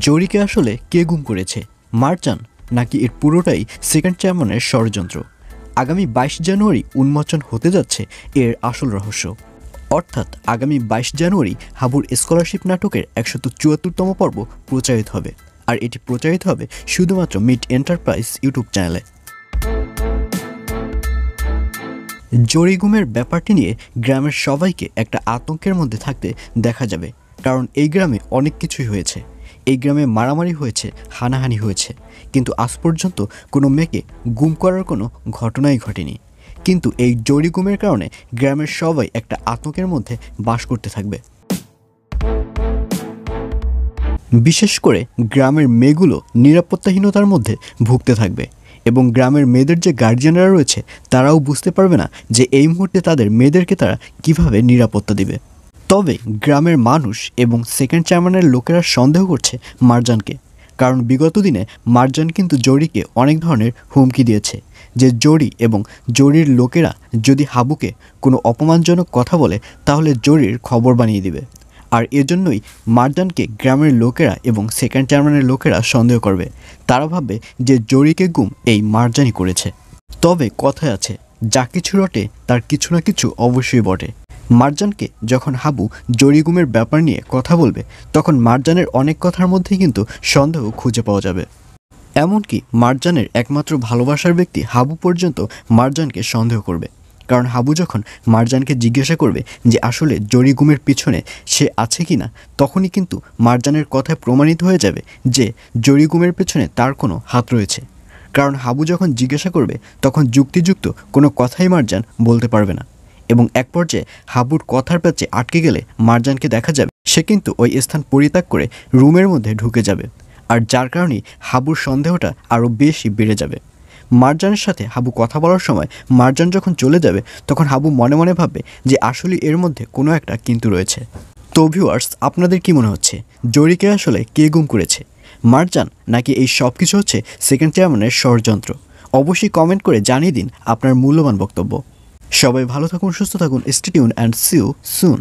জরিকে আসলে কে গুম করেছে, মারজান নাকি এর পুরোটাই সেকেন্ড চেয়ারম্যানের ষড়যন্ত্র? আগামী 22 জানুয়ারি উন্মোচন হতে যাচ্ছে এর আসল রহস্য। অর্থাৎ আগামী 22 জানুয়ারি হাবুর স্কলারশিপ নাটকের 174তম পর্ব প্রচারিত হবে, আর এটি প্রচারিত হবে শুধুমাত্র মিট এন্টারপ্রাইজ ইউটিউব চ্যানেলে। জরি গুমের ব্যাপারটি নিয়ে গ্রামের সবাইকে একটা আতঙ্কের মধ্যে থাকতে দেখা যাবে, কারণ এই গ্রামে অনেক কিছুই হয়েছে। এই গ্রামে মারামারি হয়েছে, হানাহানি হয়েছে, কিন্তু আজ পর্যন্ত কোনো মেয়েকে গুম করার কোনো ঘটনাই ঘটেনি। কিন্তু এই জরি গুমের কারণে গ্রামের সবাই একটা আতঙ্কের মধ্যে বাস করতে থাকবে। বিশেষ করে গ্রামের মেয়েগুলো নিরাপত্তাহীনতার মধ্যে ভুগতে থাকবে, এবং গ্রামের মেয়েদের যে গার্জিয়ানরা রয়েছে তারাও বুঝতে পারবে না যে এই মুহূর্তে তাদের মেয়েদেরকে তারা কিভাবে নিরাপত্তা দিবে। তবে গ্রামের মানুষ এবং সেকেন্ড চেয়ারম্যানের লোকেরা সন্দেহ করছে মারজানকে, কারণ বিগত দিনে মারজান কিন্তু জরিকে অনেক ধরনের হুমকি দিয়েছে যে জরি এবং জরির লোকেরা যদি হাবুকে কোনো অপমানজনক কথা বলে তাহলে জরির খবর বানিয়ে দিবে। আর এজন্যই মারজানকে গ্রামের লোকেরা এবং সেকেন্ড চেয়ারম্যানের লোকেরা সন্দেহ করবে। তারা ভাববে যে জরিকে গুম এই মারজানই করেছে। তবে কথায় আছে, যা কিছু রটে তার কিছু না কিছু অবশ্যই বটে। মারজানকে যখন হাবু জরি গুমের ব্যাপার নিয়ে কথা বলবে, তখন মারজানের অনেক কথার মধ্যেই কিন্তু সন্দেহ খুঁজে পাওয়া যাবে। এমনকি মারজানের একমাত্র ভালোবাসার ব্যক্তি হাবু পর্যন্ত মারজানকে সন্দেহ করবে, কারণ হাবু যখন মারজানকে জিজ্ঞাসা করবে যে আসলে জরি গুমের পিছনে সে আছে কি না, তখনই কিন্তু মারজানের কথায় প্রমাণিত হয়ে যাবে যে জরি গুমের পেছনে তার কোনো হাত রয়েছে। কারণ হাবু যখন জিজ্ঞাসা করবে তখন যুক্তিযুক্ত কোনো কথাই মারজান বলতে পারবে না, এবং এক পর্যায়ে হাবুর কথার প্যাচে আটকে গেলে মারজানকে দেখা যাবে সে কিন্তু ওই স্থান পরিত্যাগ করে রুমের মধ্যে ঢুকে যাবে, আর যার কারণেই হাবুর সন্দেহটা আরও বেশি বেড়ে যাবে। মারজানের সাথে হাবু কথা বলার সময় মারজান যখন চলে যাবে তখন হাবু মনে মনে ভাববে যে আসলে এর মধ্যে কোনো একটা কিন্তু রয়েছে। তো ভিউয়ার্স, আপনাদের কি মনে হচ্ছে জরিকে আসলে কে গুম করেছে, মারজান নাকি এই সব কিছু হচ্ছে সেকেন্ড চেয়ারম্যানের ষড়যন্ত্র? অবশ্যই কমেন্ট করে জানিয়ে দিন আপনার মূল্যবান বক্তব্য। সবাই ভালো থাকুন, সুস্থ থাকুন, stay tuned and see you soon.